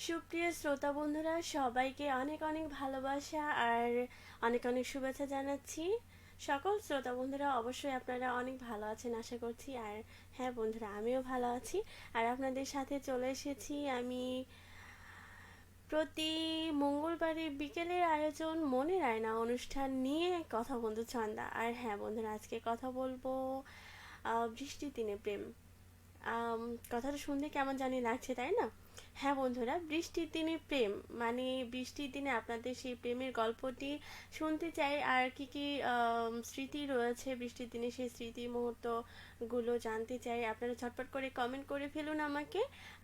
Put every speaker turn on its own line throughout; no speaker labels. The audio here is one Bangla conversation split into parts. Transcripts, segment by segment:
সুপ্রিয় শ্রোতা বন্ধুরা, সবাইকে অনেক অনেক ভালোবাসা আর অনেক অনেক শুভেচ্ছা জানাচ্ছি। সকল শ্রোতা বন্ধুরা অবশ্যই আপনারা অনেক ভালো আছেন আশা করছি। আর হ্যাঁ বন্ধুরা, আমিও ভালো আছি। আর আপনাদের সাথে চলে এসেছি আমি প্রতি মঙ্গলবারের বিকেলের আয়োজন মনের আয়না অনুষ্ঠান নিয়ে কথা বন্ধু ছন্দা। আর হ্যাঁ বন্ধুরা, আজকে কথা বলবো বৃষ্টির দিনে প্রেম। আম, কথাটা শুনতে কেমন জানি লাগছে, তাই না? হ্যাঁ বন্ধুরা, বৃষ্টির দিনে প্রেম মানে বৃষ্টির দিনে আপনাদের সেই প্রেমের গল্পটি শুনতে চাই। আর কি কি স্মৃতি রয়েছে বৃষ্টির দিনে, সেই স্মৃতি মুহূর্তগুলো জানতে চাই। আপনারা ঝটপট করে কমেন্ট করে ফেলুন আমাকে।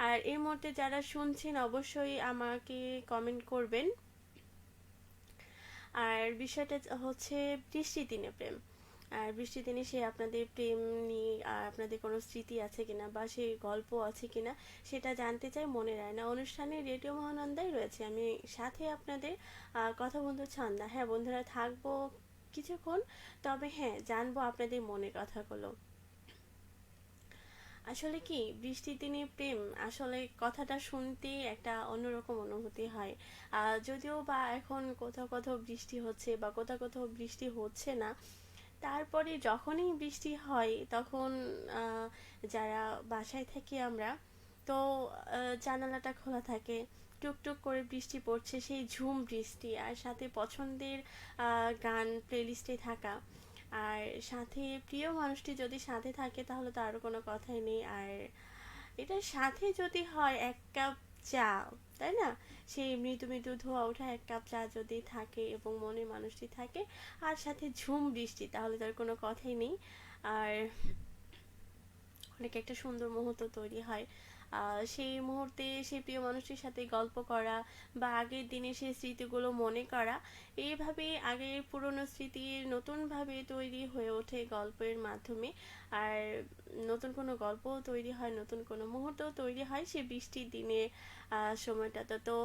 আর এই মুহূর্তে যারা শুনছেন অবশ্যই আমাকে কমেন্ট করবেন। আর বিষয়টা হচ্ছে বৃষ্টির দিনে প্রেম। আর বৃষ্টির দিনে সে আপনাদের প্রেম নিয়ে আর আপনাদের কোনো স্মৃতি আছে কিনা বা সেই গল্প আছে কিনা সেটা জানতে চাই মনের আয়না অনুষ্ঠানে। রেডিও মহানন্দায় রয়েছে আমি, সাথে আপনাদের কথা বন্ধু ছন্দা। হ্যাঁ বন্ধুরা, থাকবো কিছুক্ষণ, তবে হ্যাঁ জানবো আপনাদের মনের কথাগুলো। আসলে কি বৃষ্টির দিনে প্রেম, আসলে কথাটা শুনতে একটা অন্যরকম অনুভূতি হয়। যদিও বা এখন কোথাও কোথাও বৃষ্টি হচ্ছে বা কোথাও কোথাও বৃষ্টি হচ্ছে না, তারপরে যখনই বৃষ্টি হয় তখন আহ, যারা বাসায় থাকি আমরা, তো জানালাটা খোলা থাকে, টুকটুক করে বৃষ্টি পড়ছে, সেই ঝুম বৃষ্টি, আর সাথে পছন্দের গান প্লেলিস্টে থাকা, আর সাথে প্রিয় মানুষটি যদি সাথে থাকে তাহলে তো আরও কোনো কথাই নেই। আর এটার সাথে যদি হয় এক কাপ চা, তাই না? সেই মৃদু মৃদু ধোয়া ওঠা এক কাপ চা যদি থাকে এবং মনে মানুষটি থাকে, আর সাথে ঝুম বৃষ্টি, তাহলে তার কোনো কথাই নেই। আর অনেক একটা সুন্দর মুহূর্ত তৈরি হয়। সেই মুহূর্তে সেই প্রিয় মানুষটির সাথে গল্প করা বা আগের দিনে সেই স্মৃতিগুলো মনে করা, এইভাবে আগের পুরনো স্মৃতি নতুনভাবে তৈরি হয়ে ওঠে গল্পের মাধ্যমে। আর নতুন কোনো গল্পও তৈরি হয়, নতুন কোনো মুহূর্তও তৈরি হয় সেই বৃষ্টির দিনে সময়টাতে। তো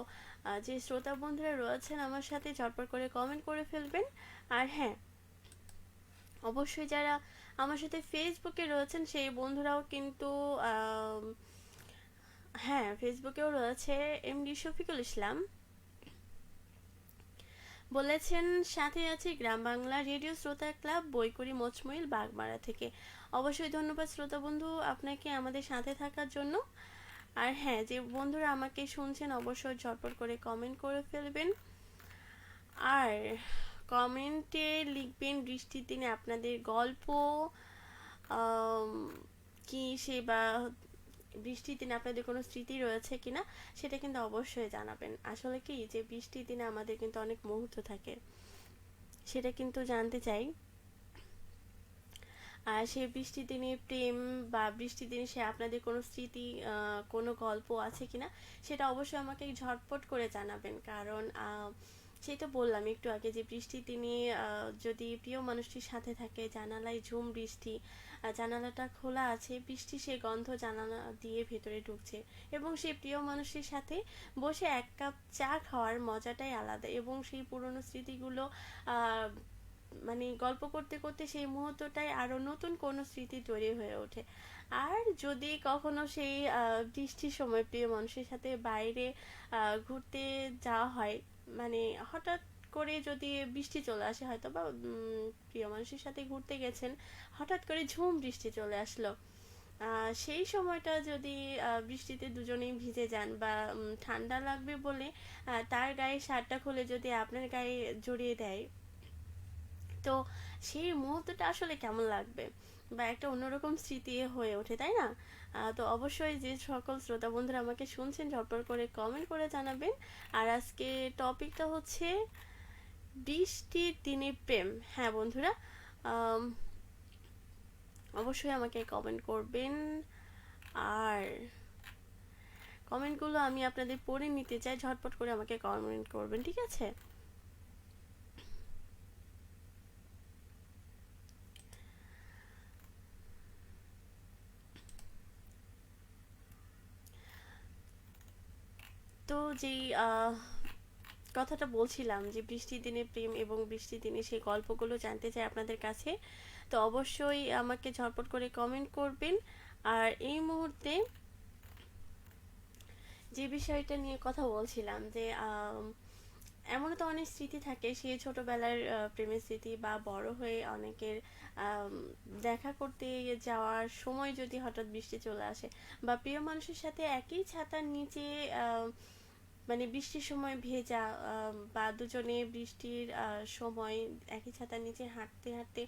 যে শ্রোতা বন্ধুরা রয়েছেন আমার সাথে, ঝটপট করে কমেন্ট করে ফেলবেন। আর হ্যাঁ, অবশ্যই যারা আমার সাথে ফেসবুকে রয়েছেন সেই বন্ধুরাও কিন্তু হ্যাঁ, ফেসবুকেও রয়েছে এমডি শফিকুল ইসলাম, বলেছেন সাথে আছে গ্রাম বাংলা রেডিও শ্রোতা ক্লাব বইকরি মচমইল বাগমারা থেকে। অবশ্যই ধন্যবাদ শ্রোতা বন্ধু আপনাকে আমাদের সাথে থাকার জন্য। আর হ্যাঁ, যে বন্ধুরা আমাকে শুনছেন অবশ্যই ঝটপট করে কমেন্ট করে ফেলবেন। আর কমেন্টে লিখবেন বৃষ্টির দিনে আপনাদের গল্প, আম, কি সে বা বৃষ্টির দিনে আপনাদের কোনো স্মৃতি রয়েছে কিনা সেটা কিন্তু অবশ্যই জানাবেন। আসলে কি যে বৃষ্টির দিনে আমাদের কিন্তু অনেক মুহূর্ত থাকে, সেটা কিন্তু জানতে চাই। আর সেই বৃষ্টির দিনে প্রেম বা বৃষ্টির দিনে সে আপনাদের কোনো স্মৃতি, কোনো গল্প আছে কিনা সেটা অবশ্যই আমাকে ঝটপট করে জানাবেন। কারণ সেই তো বললাম একটু আগে যে বৃষ্টির দিনে যদি প্রিয় মানুষটির সাথে থাকে, জানালায় ঝুম বৃষ্টি, জানালাটা খোলা আছে, বৃষ্টি সে গন্ধ জানালা দিয়ে ভেতরে ঢুকছে, এবং সেই প্রিয় মানুষটির সাথে বসে এক কাপ চা খাওয়ার মজাটাই আলাদা। এবং সেই পুরনো স্মৃতিগুলো আহ, মানে গল্প করতে করতে সেই মুহূর্তটাই আরো নতুন কোনো স্মৃতি তৈরি হয়ে ওঠে। আর যদি কখনো সেই বৃষ্টির সময় প্রিয় মানুষের সাথে বাইরে ঘুরতে যাওয়া হয়, মানে হঠাৎ করে যদি বৃষ্টি চলে আসে, হয়তো বা প্রিয় মানুষের সাথে ঘুরতে গেছেন, হঠাৎ করে ঝুম বৃষ্টি চলে আসলো, সেই সময়টা যদি বৃষ্টিতে দুজনেই ভিজে যান বা ঠান্ডা লাগবে বলে তার গায়ে শার্টটা খুলে যদি আপনার গায়ে জড়িয়ে দেয়, তো সেই মুহূর্তটা আসলে কেমন লাগবে বা একটা অন্যরকম স্মৃতি হয়ে ওঠে, তাই না? তো অবশ্যই যে সকল শ্রোতা বন্ধুরা আমাকে শুনছেন ঝটপট করে কমেন্ট করে জানাবেন। আর আজকে টপিকটা হচ্ছে বৃষ্টির দিনে প্রেম। হ্যাঁ বন্ধুরা, আম, অবশ্যই আমাকে কমেন্ট করবেন। আর কমেন্টগুলো আমি আপনাদের পড়ে নিতে চাই, ঝটপট করে আমাকে কমেন্ট করবেন, ঠিক আছে? তো যেই কথাটা বলছিলাম যে বৃষ্টির দিনে প্রেম এবং বৃষ্টির দিনে সেই গল্পগুলো জানতে চাই আপনাদের কাছে, তো অবশ্যই আমাকে ঝটপট করে কমেন্ট করবেন। আর এই মুহূর্তে যে বিষয়টা নিয়ে কথা বলছিলাম যে এমনও তো অনেক স্মৃতি থাকে সেই ছোটবেলার প্রেমের স্মৃতি বা বড় হয়ে অনেকের আম, দেখা করতে যাওয়ার সময় যদি হঠাৎ বৃষ্টি চলে আসে বা প্রিয় মানুষের সাথে একই ছাতার নিচে মানে বৃষ্টির সময় ভেজা বা দুজনে বৃষ্টির সময় একই ছাতার নিচে হাঁটতে হাঁটতে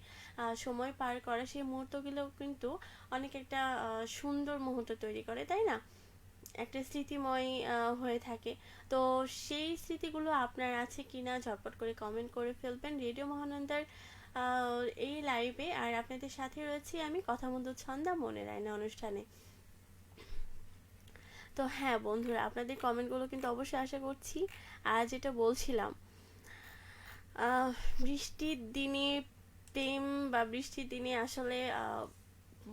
সময় পার করা সেই মুহূর্তগুলো কিন্তু অনেক একটা সুন্দর মুহূর্ত তৈরি করে, তাই না? একটা স্মৃতিময় হয়ে থাকে। তো সেই স্মৃতিগুলো আপনার আছে কিনা ঝটপট করে কমেন্ট করে ফেলবেন রেডিও মহানন্দার এই লাইভে। আর আপনাদের সাথে রয়েছি আমি কথা মধু ছন্দা মনের আয়না অনুষ্ঠানে। তো হ্যাঁ বন্ধুরা, আপনাদের কমেন্টগুলো কিন্তু অবশ্যই আশা করছি। আর যেটা বলছিলাম, আহ, বৃষ্টির দিনে প্রেম বা বৃষ্টির দিনে আসলে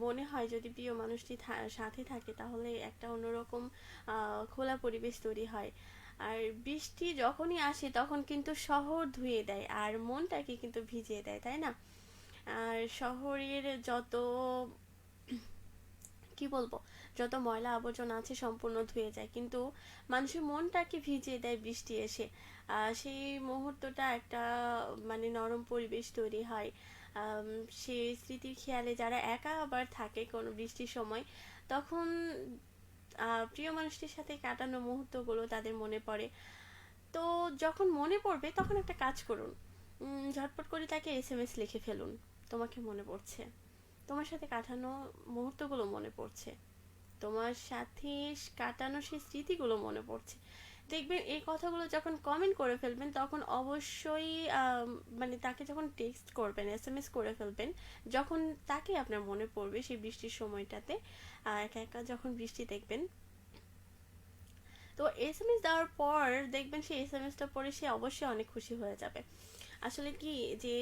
মনে হয় যদি প্রিয় মানুষটি সাথে থাকে তাহলে একটা অন্যরকম খোলা পরিবেশ তৈরি হয়। আর বৃষ্টি যখনই আসে তখন কিন্তু শহর ধুয়ে দেয় আর মনটাকে কিন্তু ভিজিয়ে দেয়, তাই না? আর শহরের যত কি বলবো, যত ময়লা আবর্জনা আছে সম্পূর্ণ ধুয়ে যায়, কিন্তু মানুষের মনটাকে ভিজিয়ে দেয় বৃষ্টি এসে। সেই মুহূর্তটা একটা মানে নরম পরিবেশ তৈরি হয়। আম, সেই স্মৃতির খেয়ালে যারা একা আবার থাকে কোনো বৃষ্টির সময়, তখন প্রিয় মানুষটির সাথে কাটানো মুহূর্তগুলো তাদের মনে পড়ে। তো যখন মনে পড়বে তখন একটা কাজ করুন, ঝটপট করে তাকে এসএমএস লিখে ফেলুন, তোমাকে মনে পড়ছে, তোমার সাথে কাটানো মুহূর্তগুলো মনে পড়ছে, তোমার সাথে কাটানো সেই স্মৃতিগুলো মনে পড়ছে। দেখবেন এই কথাগুলো যখন কমেন্ট করে ফেলবেন তখন অবশ্যই মানে তাকে যখন টেক্সট করবেন এসএমএস করে ফেলবেন, যখন তাকে আপনার মনে পড়বে সেই বৃষ্টির সময়টাতে একা একা যখন বৃষ্টি দেখবেন, তো এসএমএস দেওয়ার পর দেখবেন সেই এসএমএসটা পড়ে সে অবশ্যই অনেক খুশি হয়ে যাবে। আসলে কি যে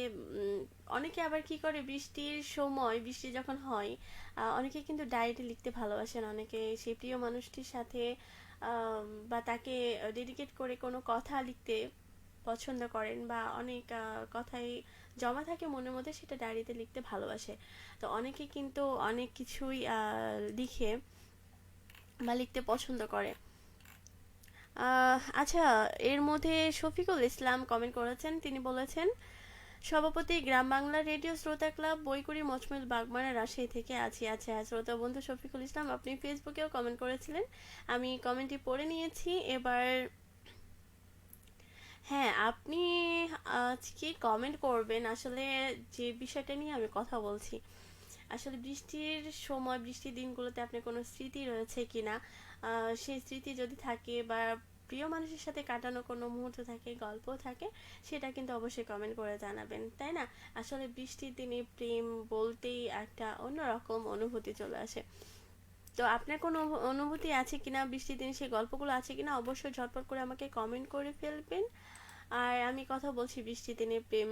অনেকে আবার কি করে বৃষ্টির সময় বৃষ্টি যখন হয় অনেকে কিন্তু ডায়েরি লিখতে ভালোবাসেন, অনেকে সেই প্রিয় মানুষটির সাথে বা তাকে ডেডিকেট করে কোনো কথা লিখতে পছন্দ করেন বা অনেক কথাই জমা থাকে মনের মধ্যে, সেটা ডায়েরিতে লিখতে ভালোবাসে। তো অনেকে কিন্তু অনেক কিছুই লিখে বা লিখতে পছন্দ করে। আচ্ছা, এর মধ্যে শফিকুল ইসলাম কমেন্ট করেছেন, তিনি বলেছেন সভাপতি গ্রাম বাংলা রেডিও শ্রোতা ক্লাব বইকুড়ি মচমিল বাগমারা রাজশাহী থেকে আছি। আচ্ছা শ্রোতা বন্ধু শফিকুল ইসলাম, আপনি ফেসবুকেও কমেন্ট করেছিলেন, আমি কমেন্টটি পড়ে নিয়েছি এবার। হ্যাঁ, আপনি আজকে কমেন্ট করবেন আসলে যে বিষয়টা নিয়ে আমি কথা বলছি। আসলে বৃষ্টির সময় বৃষ্টির দিনগুলোতে আপনার কোনো স্মৃতি রয়েছে কিনা, সেই স্মৃতি যদি থাকে বা প্রিয় মানুষের সাথে কাটানো কোনো মুহূর্ত থাকে, গল্প থাকে, সেটা কিন্তু অবশ্যই কমেন্ট করে জানাবেন, তাই না? আসলে বৃষ্টির দিনে প্রেম বলতেই একটা অন্যরকম অনুভূতি চলে আসে। তো আপনার কোনো অনুভূতি আছে কিনা বৃষ্টির দিনে, সেই গল্পগুলো আছে কিনা অবশ্যই ঝটপট করে আমাকে কমেন্ট করে ফেলবেন। আর আমি কথা বলছি বৃষ্টির দিনে প্রেম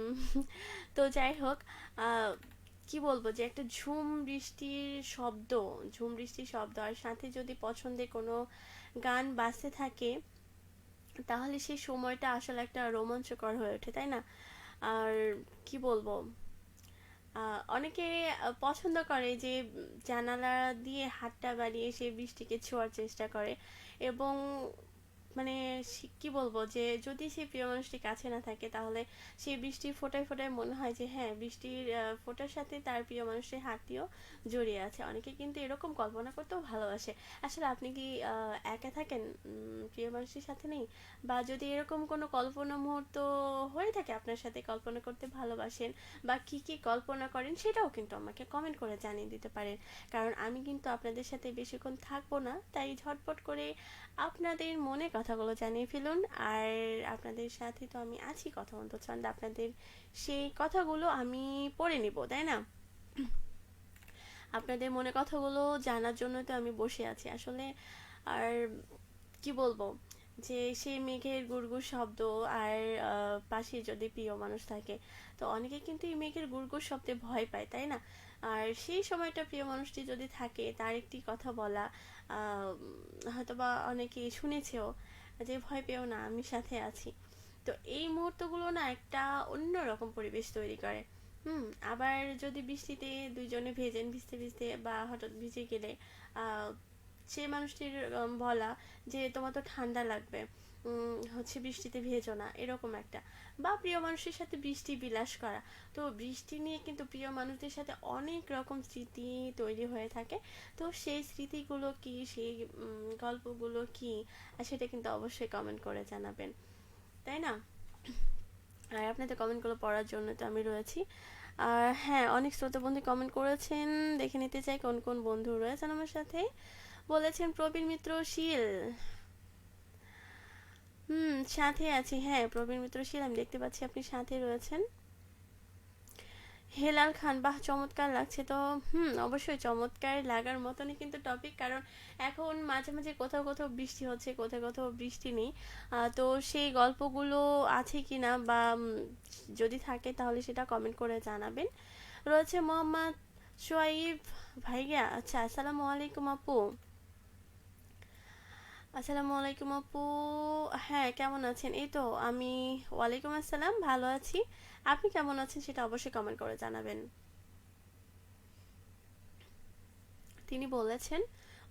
তো যাই হোক, আহ, কি বলবো যে একটা ঝুম বৃষ্টির শব্দ আর সাথে যদি পছন্দের কোনো গান বাজতে থাকে তাহলে সেই সময়টা আসলে একটা রোমাঞ্চকর হয়ে ওঠে, তাই না? আর কি বলবো, অনেকে পছন্দ করে যে জানালা দিয়ে হাতটা বাড়িয়ে সে বৃষ্টিকে ছোঁয়ার চেষ্টা করে, এবং মানে কি বলবো যে যদি সেই প্রিয় মানুষটি কাছে না থাকে তাহলে সেই বৃষ্টির ফোঁটায় ফোঁটায় মনে হয় যে হ্যাঁ বৃষ্টির ফোঁটার সাথে তার প্রিয় মানুষের হাতটিও জড়িয়ে আছে। অনেকে কিন্তু এরকম কল্পনা করতেও ভালোবাসে। আসলে আপনি কি একা থাকেন, প্রিয় মানুষের সাথে নেই, বা যদি এরকম কোনো কল্পনা মুহূর্ত হয়ে থাকে আপনার সাথে, কল্পনা করতে ভালোবাসেন বা কি কি কল্পনা করেন সেটাও কিন্তু আমাকে কমেন্ট করে জানিয়ে দিতে পারেন, কারণ আমি কিন্তু আপনাদের সাথে বেশিক্ষণ থাকবো না, তাই ঝটপট করে আপনাদের মনে কথাগুলো জানিয়ে ফেলুন। আর আপনাদের সাথে তো আমি আছি কথা বলতে ছন্দ, আপনাদের সেই কথাগুলো আমি পড়ে নিব, তাই না? আপনাদের মনে কথাগুলো জানার জন্য তো আমি বসে আছি আসলে। আর কি বলবো যে সেই মেঘের গুড়গুড় শব্দ আর পাশে যদি প্রিয় মানুষ থাকে, তো অনেকে কিন্তু এই মেঘের গুড়গুড় শব্দে ভয় পায়, তাই না? আর সেই সময়টা প্রিয় মানুষটি যদি থাকে তার একটি কথা বলা, হয়তোবা অনেকে শুনেছেও যে ভয় পেও না আমি সাথে আছি। তো এই মুহূর্তগুলো না একটা অন্যরকম পরিবেশ তৈরি করে। হুম। আবার যদি বৃষ্টিতে দুইজনে ভিজতে ভিজতে বা হঠাৎ ভিজে গেলে সেই মানুষটির বলা যে তোমার তো ঠান্ডা লাগবে, হচ্ছে বৃষ্টিতে ভেজো না, এরকম একটা। বা প্রিয় মানুষের সাথে বৃষ্টি বিলাস করা। তো বৃষ্টি নিয়ে কিন্তু প্রিয় মানুষদের সাথে অনেক রকম স্মৃতি তৈরি হয়ে থাকে। তো সেই স্মৃতিগুলো কি, সেই গল্পগুলো কি, সেটা কিন্তু অবশ্যই কমেন্ট করে জানাবেন, তাই না? আর আপনাদের কমেন্টগুলো পড়ার জন্য তো আমি রয়েছি। আর হ্যাঁ, অনেক শ্রোতা বন্ধু কমেন্ট করেছেন, দেখে নিতে চাই কোন কোন বন্ধু রয়েছেন আমার সাথে। বলেছেন প্রবীণ মিত্র শীল, সাথে আছি। হ্যাঁ, প্রবীণ মিত্র শীল, আমি দেখতে পাচ্ছি আপনি সাথে রয়েছেন। হেলাল খান, বাহ চমৎকার লাগছে তো। অবশ্যই চমৎকার লাগার মতনই কিন্তু টপিক, কারণ এখন মাঝে মাঝে কোথাও কোথাও বৃষ্টি হচ্ছে, কোথাও কোথাও বৃষ্টি নেই। তো সেই গল্পগুলো আছে কিনা, বা যদি থাকে তাহলে সেটা কমেন্ট করে জানাবেন। রয়েছে মোহাম্মদ সোয়াইব ভাইয়া, আচ্ছা, আসসালামু আলাইকুম আপু। আসসালামু আলাইকুম আপু। হ্যাঁ, কেমন আছেন? এই তো আমি, ওয়ালাইকুম আসসালাম, ভালো আছি। আপনি কেমন আছেন সেটা অবশ্যই কমেন্ট করে জানাবেন। তিনি বলেছেন,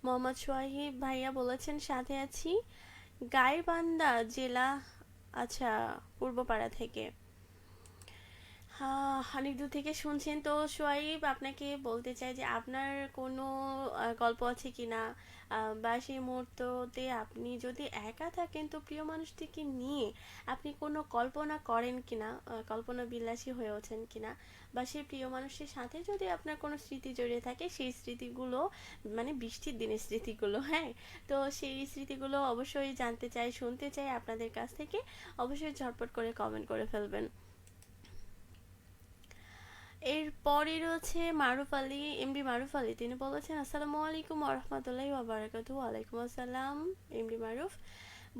মোহাম্মদ সোহাইব ভাইয়া বলেছেন সাথে আছি, গাইবান্ধা জেলা, আচ্ছা, পূর্বপাড়া থেকে। অনেক দূর থেকে শুনছেন তো সোয়াইব, আপনাকে বলতে চাই যে আপনার কোনো গল্প আছে কিনা, বা সেই মুহূর্ততে আপনি যদি একা থাকেন তো প্রিয় মানুষটিকে নিয়ে আপনি কোনো কল্পনা করেন কিনা, কল্পনা বিলাসী হয়ে ওঠেন কিনা, বা সেই প্রিয় মানুষের সাথে যদি আপনার কোনো স্মৃতি জড়িয়ে থাকে, সেই স্মৃতিগুলো, মানে বৃষ্টির দিনের স্মৃতিগুলো, হ্যাঁ, তো সেই স্মৃতিগুলো অবশ্যই জানতে চাই, শুনতে চাই আপনাদের কাছ থেকে। অবশ্যই ঝটপট করে কমেন্ট করে ফেলবেন। এরপরই রয়েছে মারুফ আলী, এমডি মারুফ আলী, তিনি বলেছেন আসসালামু আলাইকুম ওরহমতুল্লাহি ওয়াবারাকাতুহু। ওয়ালাইকুম আসসালাম। এমডি মারুফ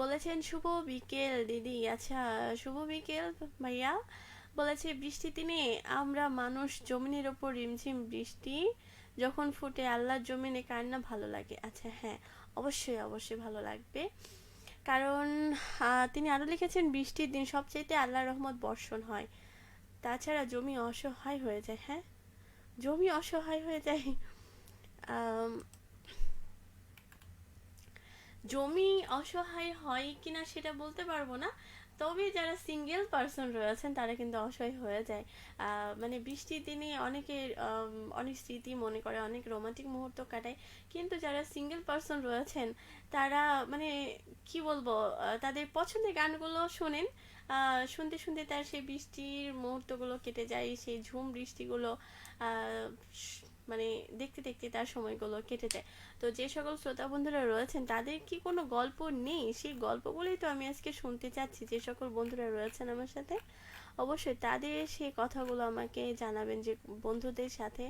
বলেছেন শুভ বিকেল দিদি, আচ্ছা, শুভ বিকেল ভাইয়া। বলেছে বৃষ্টি দিনে আমরা মানুষ, জমিনের ওপর রিমঝিম বৃষ্টি যখন ফুটে আল্লাহর জমিনে কার না ভালো লাগে। আচ্ছা হ্যাঁ, অবশ্যই অবশ্যই ভালো লাগবে, কারণ তিনি আরো লিখেছেন বৃষ্টির দিন সবচাইতে আল্লাহর রহমত বর্ষণ হয়, তাছাড়া জমি অসহায় হয়ে যায়। হ্যাঁ, জমি অসহায় হয়ে যায়। আম, জমি অসহায় হয় কিনা সেটা বলতে পারবো না, তবে যারা সিঙ্গেল পার্সন রয়েছেন তারা কিন্তু অসহায় হয়ে যায়। মানে বৃষ্টির দিনে অনেকের অনেক স্মৃতি মনে করে, অনেক রোমান্টিক মুহূর্ত কাটায়, কিন্তু যারা সিঙ্গেল পার্সন রয়েছেন তারা, মানে কি বলবো, তাদের পছন্দের গানগুলো শোনেন, শুনতে শুনতে তার সেই বৃষ্টির মুহূর্তগুলো কেটে যায়, সেই ঝুম বৃষ্টিগুলো আহ, মানে দেখতে দেখতে তার সময়গুলো কেটে যায়। তো যে সকল শ্রোতা বন্ধুরা রয়েছেন তাদের কি কোনো গল্প নেই, সেই গল্পগুলোই তো আমি আজকে শুনতে চাচ্ছি। যে সকল বন্ধুরা রয়েছেন আমার সাথে, অবশ্যই তাদের সেই কথাগুলো আমাকে জানাবেন, যে বন্ধুদের সাথে,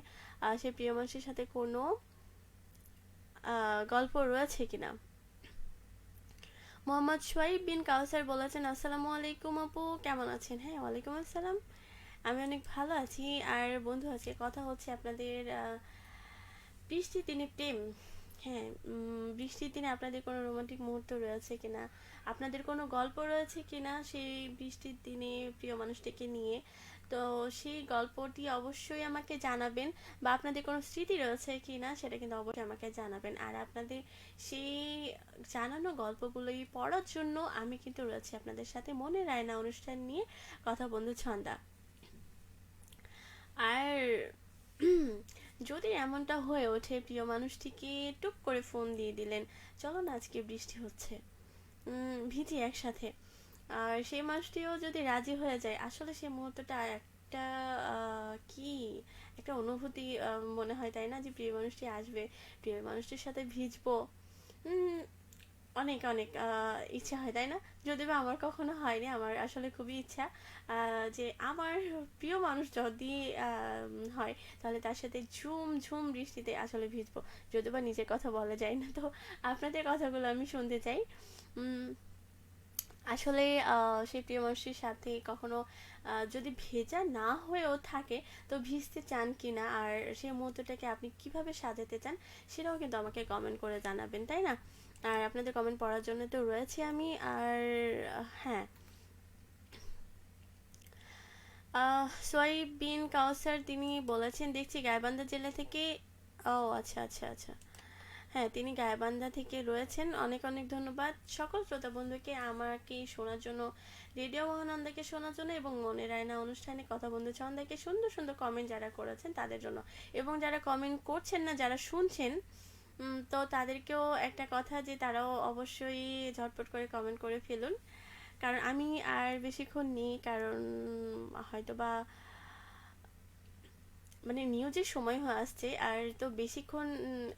সে প্রিয় মানুষের সাথে কোনো গল্প রয়েছে কিনা। মোহাম্মদ সোয়াইব বিন কাউসার বলেছেন আসসালামু আলাইকুম আপু, কেমন আছেন? হ্যাঁ, ওয়ালাইকুম আসসালাম, আমি অনেক ভালো আছি। আর বন্ধু, আজকে কথা হচ্ছে আপনাদের বৃষ্টির দিনে প্রেম। হ্যাঁ, বৃষ্টির দিনে আপনাদের কোনো রোমান্টিক মুহূর্ত রয়েছে কিনা, আপনাদের কোনো গল্প রয়েছে কিনা সেই বৃষ্টির দিনে প্রিয় মানুষটিকে নিয়ে, তো সেই গল্পটি অবশ্যই আমাকে জানাবেন। বা আপনাদের কোনো স্মৃতি রয়েছে কিনা সেটা কিন্তু অবশ্যই আমাকে জানাবেন। আর আপনাদের সেই জানানো গল্পগুলোই পড়ার জন্য আমি কিন্তু রয়েছি আপনাদের সাথে মনের আয়না অনুষ্ঠান নিয়ে, কথা বন্ধু ছন্দা। আর যদি এমনটা হয়ে ওঠে প্রিয় মানুষটিকে টুক করে ফোন দিয়ে দিলেন, চলো না আজকে বৃষ্টি হচ্ছে, ভিজি একসাথে, আর সেই মানুষটিও যদি রাজি হয়ে যায়, আসলে সেই মুহূর্তটা একটা কি একটা অনুভূতি মনে হয়, তাই না? যে প্রিয় মানুষটি আসবে, প্রিয় মানুষটির সাথে ভিজবো, উম, অনেক অনেক ইচ্ছা হয়, তাই না? যদিও বা আমার কখনো হয়নি, আমার আসলে খুবই ইচ্ছা যে আমার প্রিয় মানুষ যদি হয় তাহলে তার সাথে ঝুম ঝুম বৃষ্টিতে আসলে ভিজবো। যদিও বা নিজের কথা বলা যায় না, তো আপনাদের কথাগুলো আমি শুনতে চাই। উম, আসলে সেই প্রিয় মানুষটির সাথে কখনো যদি ভেজা না হয়েও থাকে তো ভিজতে চান কিনা, আর সেই মুহূর্তটাকে আপনি কিভাবে সাজাতে চান সেটাও কিন্তু আমাকে কমেন্ট করে জানাবেন, তাই না? আর আপনাদের কমেন্ট পড়ার জন্য তো রয়েছে আমি। আর হ্যাঁ, সোয়াইব বিন কাউসার তিনি বলেছেন দেখছি গাইবান্ধা জেলা থেকে। ও আচ্ছা আচ্ছা আচ্ছা, হ্যাঁ, তিনি গাইবান্ধা থেকে রয়েছেন। অনেক অনেক ধন্যবাদ সকল শ্রোতা বন্ধুকে আমাকে শোনার জন্য, রেডিও মহানন্দাকে শোনার জন্য, এবং মনের আয়না অনুষ্ঠানে কথা বন্ধু ছন্দাকে সুন্দর সুন্দর কমেন্ট যারা করেছেন তাদের জন্য, এবং যারা কমেন্ট করছেন না, যারা শুনছেন, তো তাদেরকেও একটা কথা যে তারাও অবশ্যই ঝটপট করে কমেন্ট করে ফেলুন, কারণ আমি আর বেশিক্ষণ নেই, কারণ হয়তোবা মানে নিউজের সময় হয়ে আসছে, আর তো বেশিক্ষণ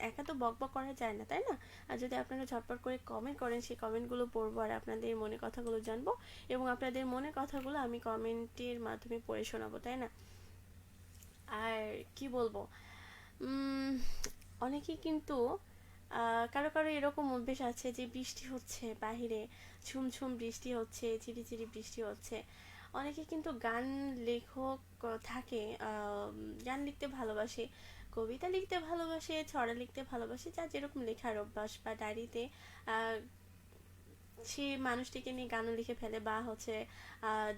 একা তো বকবক করা যায় না, তাই না? আর যদি আপনারা ঝটপট করে কমেন্ট করেন, সেই কমেন্টগুলো পড়বো আর আপনাদের মনে কথাগুলো জানবো, এবং আপনাদের মনে কথাগুলো আমি কমেন্টের মাধ্যমে পড়ে শোনাবো, তাই না? আর কি বলবো, উম, অনেকেই কিন্তু কারো কারো এরকম অভ্যেস আছে যে বৃষ্টি হচ্ছে বাহিরে, ঝুমঝুম বৃষ্টি হচ্ছে, ঝিরিঝিরি বৃষ্টি হচ্ছে, অনেকে কিন্তু গান লেখক থাকে, গান লিখতে ভালোবাসে, কবিতা লিখতে ভালোবাসে, ছড়া লিখতে ভালোবাসে, যার যেরকম লেখার অভ্যাস, বা ডায়েরিতে সে মানুষটিকে নিয়ে গানও লিখে ফেলে, বা হচ্ছে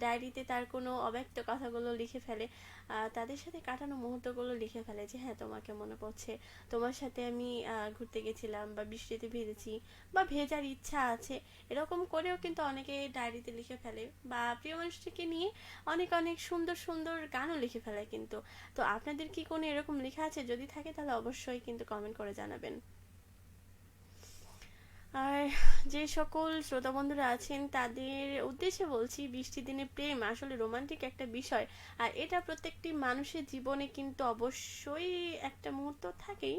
ডায়েরিতে তার কোনো অব্যক্ত কথাগুলো লিখে ফেলে, তাদের সাথে কাটানো মুহূর্তগুলো লিখে ফেলে, যে হ্যাঁ তোমাকে মনে পড়ছে, তোমার সাথে আমি ঘুরতে গেছিলাম, বা বৃষ্টিতে ভিজেছি, বা ভেজার ইচ্ছা আছে, এরকম করেও কিন্তু অনেকে ডায়েরিতে লিখে ফেলে, বা প্রিয় মানুষটিকে নিয়ে অনেক অনেক সুন্দর সুন্দর গানও লিখে ফেলে কিন্তু। তো আপনাদের কি কোনো এরকম লেখা আছে? যদি থাকে তাহলে অবশ্যই কিন্তু কমেন্ট করে জানাবেন। আর যে সকল শ্রোতা বন্ধুরা আছেন তাদের উদ্দেশ্যে বলছি, বৃষ্টির দিনে প্রেম আসলে রোমান্টিক একটা বিষয়, আর এটা প্রত্যেকটি মানুষের জীবনে কিন্তু অবশ্যই একটা মুহূর্ত থাকেই,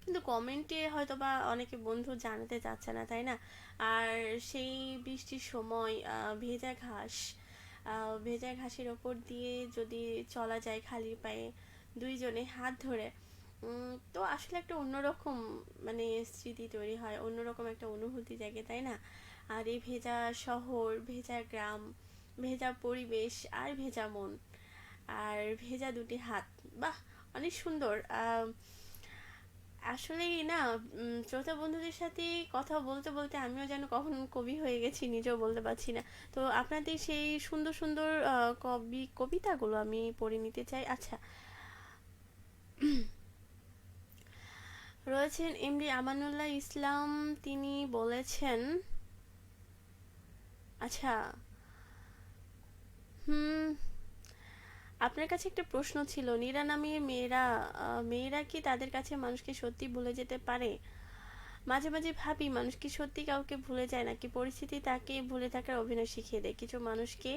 কিন্তু কমেন্টে হয়তো বা অনেকে বন্ধু জানাতে চাচ্ছে না, তাই না? আর সেই বৃষ্টির সময় ভেজা ঘাসের ওপর দিয়ে যদি চলা যায় খালি পায়ে, দুইজনে হাত ধরে, তো আসলে একটা অন্যরকম মানে স্মৃতি তৈরি হয়, অন্যরকম একটা অনুভূতি জাগে, তাই না? আর এই ভেজা শহর, ভেজা গ্রাম, ভেজা পরিবেশ, আর ভেজা মন, আর ভেজা দুটি হাত, বাহ, অনেক সুন্দর। আসলেই না, শ্রোতা বন্ধুদের সাথে কথা বলতে বলতে আমিও যেন কখন কবি হয়ে গেছি নিজেও বলতে পারছি না। তো আপনাদের সেই সুন্দর সুন্দর কবিতাগুলো আমি পড়ে নিতে চাই। আচ্ছা, রয়েছেন এমডি আমানুল্লাহ ইসলাম, তিনি বলেছেন, আচ্ছা, হুম, আপনার কাছে একটা প্রশ্ন ছিল, নিরানামী মেয়েরা কি তাদের কাছে মানুষকে সত্যি ভুলে যেতে পারে? মাঝে মাঝে ভাবি, মানুষ কি সত্যি কাউকে ভুলে যায়, নাকি পরিস্থিতি তাকে ভুলে থাকার অভিনয় শিখিয়ে দেয়? কিছু মানুষকে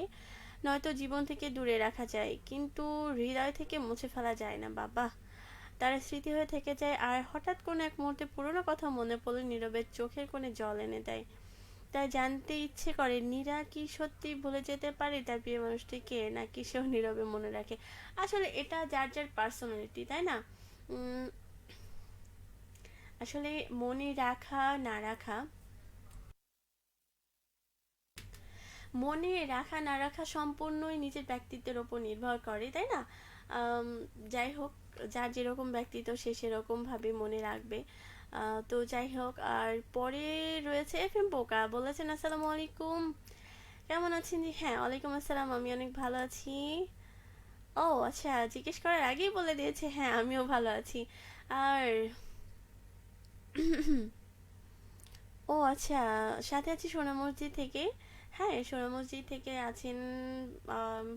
নয়তো জীবন থেকে দূরে রাখা যায়, কিন্তু হৃদয় থেকে মুছে ফেলা যায় না বাবা, তারা স্মৃতি হয়ে থেকে যায়, আর হঠাৎ কোনো এক মুহূর্তে পুরোনো কথা মনে পড়লে নীরবে চোখের কোণে জল এনে দেয়। তাই জানতে ইচ্ছে করে, নীরা কি সত্যি ভুলে যেতে পারে তার প্রিয় মানুষটিকে, নাকি সেও নীরবে মনে রাখে? আসলে এটা যার যার পার্সোনালিটি, তাই না? উম, আসলে মনে রাখা না রাখা, মনে রাখা না রাখা সম্পূর্ণই নিজের ব্যক্তিত্বের ওপর নির্ভর করে, তাই না? আম, যাই হোক, যার যেরকম ব্যক্তিত্ব সে সেরকম ভাবে মনে রাখবে। তো যাই হোক, আর পরে রয়েছে এফ এম পোকা, বলেছেন আসসালামু আলাইকুম, কেমন আছেন? জি হ্যাঁ, ওয়ালাইকুম আসসালাম, আমি অনেক ভালো আছি। ও আচ্ছা, জিজ্ঞেস করার আগেই বলে দিয়েছে, হ্যাঁ আমিও ভালো আছি। আর ও আচ্ছা, সাথে আছি সোনা মসজিদ থেকে। হ্যাঁ, সোনা মসজিদ থেকে আছেন,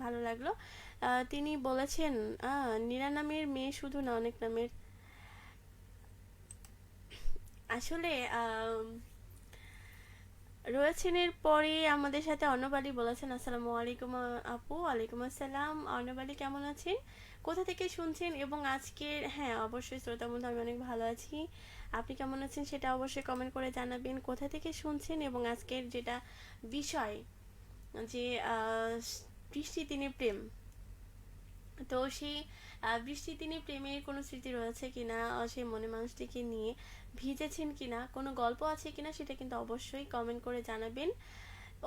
ভালো লাগলো। তিনি বলেছেন, নীরা নামের মেয়ে শুধু না, অনেক নামের। আসলে রয়েছেন এর পরে আমাদের সাথে অর্ণবালী, বলেছেন আসসালামু আলাইকুম আপু। ওয়ালাইকুম আসসালাম অর্ণবালী, কেমন আছেন? কোথা থেকে শুনছেন? এবং আজকের, হ্যাঁ অবশ্যই শ্রোতা বন্ধু, আমি অনেক ভালো আছি, আপনি কেমন আছেন সেটা অবশ্যই কমেন্ট করে জানাবেন, কোথা থেকে শুনছেন, এবং আজকের যেটা বিষয়, যে বৃষ্টি দিনে প্রেম, তো সেই বৃষ্টি দিনে প্রেমের কোনো স্মৃতি রয়েছে কিনা, সেই মনে মানুষটিকে নিয়ে ভিজেছেন কিনা, কোনো গল্প আছে কিনা, সেটা কিন্তু অবশ্যই কমেন্ট করে জানাবেন।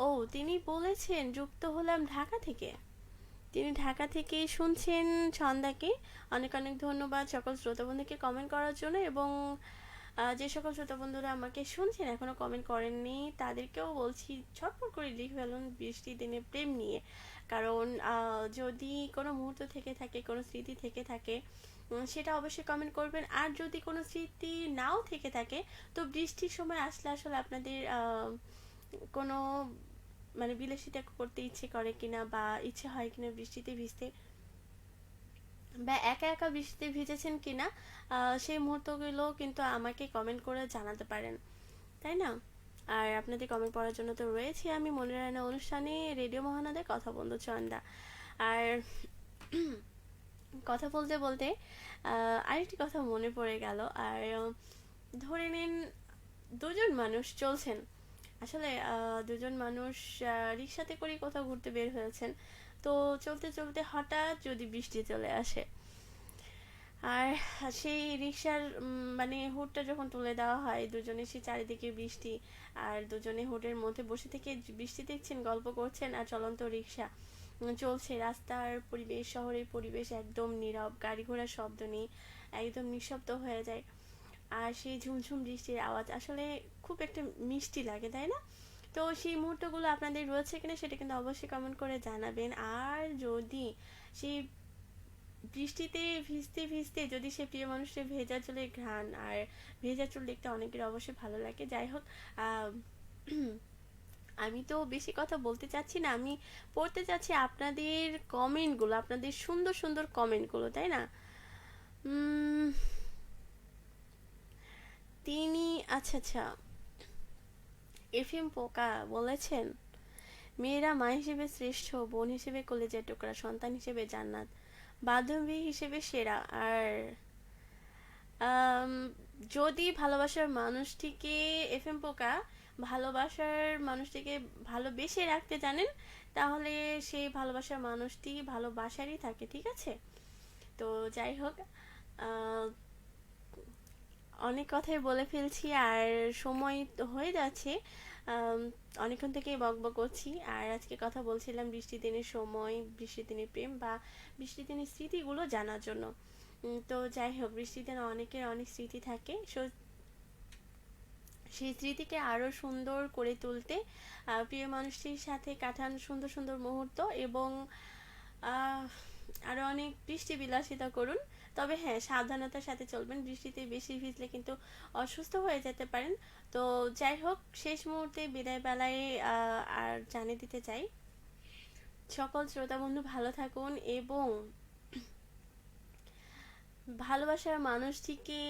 ও, তিনি বলেছেন যুক্ত হলাম ঢাকা থেকে, তিনি ঢাকা থেকে শুনছেন ছন্দাকে। অনেক অনেক ধন্যবাদ সকল শ্রোতা বন্ধুকে কমেন্ট করার জন্য, এবং যে সকল শ্রোতা বন্ধুরা আমাকে শুনছেন এখনো কমেন্ট করেননি তাদেরকেও বলছি, ছটফট করে লিখে ফেলুন বৃষ্টির দিনে প্রেম নিয়ে, কারণ যদি কোনো মুহূর্ত থেকে থাকে, কোনো স্মৃতি থেকে থাকে, সেটা অবশ্যই কমেন্ট করবেন। আর যদি কোনো স্মৃতি নাও থেকে থাকে, তো বৃষ্টির সময় আসলে আসলে আপনাদের কোনো মানে বিলাসিতা করতে ইচ্ছে করে কিনা বা ইচ্ছে হয় কিনা বৃষ্টিতে ভিজতে, বা একা একা বৃষ্টিতে ভিজেছেন কিনা, সেই মুহূর্তগুলো কিন্তু আমাকে কমেন্ট করে জানাতে পারেন, তাই না? আর আপনাদের কমেন্ট পড়ার জন্য তো রয়েছে আমি মনের রান্না অনুষ্ঠানে রেডিও মহানাদের কথা বন্ধু চন্দা। আর কথা বলতে বলতে আরেকটি কথা মনে পড়ে গেল। আর ধরে নিন দুজন মানুষ চলছেন, আসলে দুজন মানুষ রিক্সাতে করে কোথাও ঘুরতে বের হয়েছেন। তো চলতে চলতে হঠাৎ যদি বৃষ্টি চলে আসে, আর সেই রিক্সার মানে হুডটা যখন তুলে দেওয়া হয়, দুজনে সে চারিদিকে বৃষ্টি, আর দুজনে হুডের মধ্যে বসে থেকে বৃষ্টি দেখছেন, গল্প করছেন, আর চলন্ত রিক্সা চলছে। রাস্তার পরিবেশ, শহরের পরিবেশ একদম নীরব, গাড়ি ঘোড়ার শব্দ নেই, একদম নিঃশব্দ হয়ে যায়। আর সেই ঝুমঝুম বৃষ্টির আওয়াজ আসলে খুব একটা মিষ্টি লাগে, তাই না? তো সেই মুহূর্তগুলো আপনাদের রয়েছে কিনা সেটা কিন্তু অবশ্যই কমেন্ট করে জানাবেন। আর যদি সেই বৃষ্টিতে ভিজতে ভিজতে যদি সে প্রিয় মানুষের ভেজা চুলের ঘ্রাণ, আর ভেজা চুল দেখতে অনেকের অবশ্যই ভালো লাগে। যাই হোক, আমি তো বেশি কথা বলতে চাচ্ছি না, আমি পড়তে চাচ্ছি আপনাদের কমেন্টগুলো, আপনাদের সুন্দর সুন্দর কমেন্টগুলো, তাই না? উম, তিনি, আচ্ছা আচ্ছা, এফএম পোকা বলেছেন, মেয়েরা মা হিসেবে শ্রেষ্ঠ, বোন হিসেবে কলেজের টুকরা, সন্তান হিসেবে জান্নাত, বান্ধবী হিসেবে সেরা। আর আম, যদি ভালোবাসার মানুষটিকে, এফএম পোকা, ভালোবাসার মানুষটিকে ভালোবেসে রাখতে জানেন, তাহলে সেই ভালোবাসার মানুষটি ভালোবাসারই থাকে, ঠিক আছে? তো যাই হোক, আহ, অনেক কথাই বলে ফেলছি, আর সময় তো হয়ে যাচ্ছে। আম, অনেকক্ষণ থেকেই বকবক করছি, আর আজকে কথা বলছিলাম বৃষ্টির দিনের সময়, বৃষ্টির দিনের প্রেম, বা বৃষ্টির দিনের স্মৃতিগুলো জানার জন্য। তো যাই হোক, বৃষ্টির দিনে অনেকের অনেক স্মৃতি থাকে, সেই স্মৃতিকে আরও সুন্দর করে তুলতে প্রিয় মানুষটির সাথে কাটান সুন্দর সুন্দর মুহূর্ত, এবং আহ, আরও অনেক বৃষ্টি বিলাসিতা করুন। তবে হ্যাঁ, সাবধানতার সাথে চলবেন, বৃষ্টিতে বেশি ভিজলে কিন্তু অসুস্থ হয়ে যেতে পারেন। তো যাই হোক, শেষ মুহূর্তে বিদায় বেলায় আর জানিয়ে দিতে চাই, সকল শ্রোতা বন্ধু ভালো থাকুন, এবং ভালোবাসার মানুষটিকে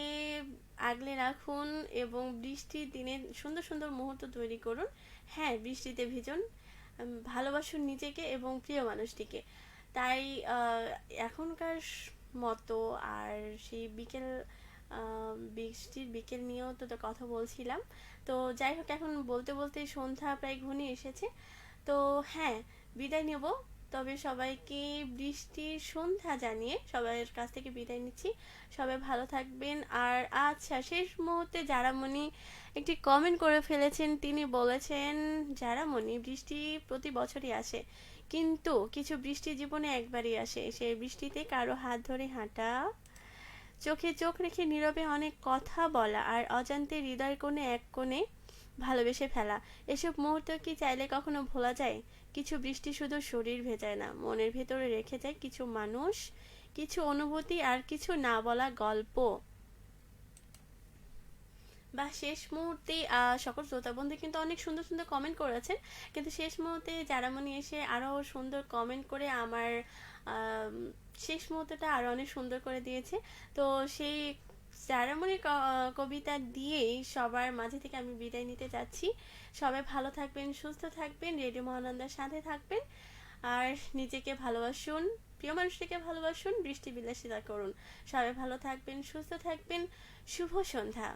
আগলে রাখুন, এবং বৃষ্টির দিনে সুন্দর সুন্দর মুহূর্ত তৈরি করুন। হ্যাঁ, বৃষ্টিতে ভিজুন, ভালোবাসুন নিজেকে এবং প্রিয় মানুষটিকে। তাই এখনকার মতো, আর সেই বিকেল, বৃষ্টির বিকেল নিয়েও তো কথা বলছিলাম। তো যাই হোক, এখন বলতে বলতে সন্ধ্যা প্রায় ঘনিয়ে এসেছে। তো হ্যাঁ, বিদায় নেব। তবে সবাইকে বৃষ্টির সন্ধ্যা জানিয়ে সবাইয়ের কাছ থেকে বিদায় নিচ্ছি। সবাই ভালো থাকবেন। আর আচ্ছা, শেষ মুহূর্তে যারামণি একটি কমেন্ট করে ফেলেছেন, তিনি বলেছেন, যারামণি, বৃষ্টি প্রতি বছরই আসে, কিন্তু কিছু বৃষ্টি জীবনে একবারই আসে, সেই বৃষ্টিতে কারো হাত ধরে হাঁটা, চোখে চোখ রেখে নীরবে অনেক কথা বলা, আর অজান্তে হৃদয় কোণে এক কোণে ভালোবেসে ফেলা, এসব মুহূর্ত কি চাইলে কখনো ভোলা যায়? কিছু বৃষ্টি শুধু শরীর ভেজায় না, মনের ভেতরে রেখে যায় কিছু মানুষ, কিছু অনুভূতি, আর কিছু না বলা গল্প। বা শেষ মুহূর্তে সকল শ্রোতা বন্ধু কিন্তু অনেক সুন্দর সুন্দর কমেন্ট করেছেন, কিন্তু শেষ মুহূর্তে যারা মনে এসে আরও সুন্দর কমেন্ট করে আমার আম, শেষ মুহূর্তটা আরও অনেক সুন্দর করে দিয়েছে। তো সেই চারামণি কবিতা দিয়েই সবার মাঝে থেকে আমি বিদায় নিতে যাচ্ছি। সবাই ভালো থাকবেন, সুস্থ থাকবেন, রেডিও মহানন্দার সাথে থাকবেন, আর নিজেকে ভালোবাসুন, প্রিয় মানুষটিকে ভালোবাসুন, বৃষ্টি বিলাসিতা করুন। সবাই ভালো থাকবেন, সুস্থ থাকবেন। শুভ সন্ধ্যা।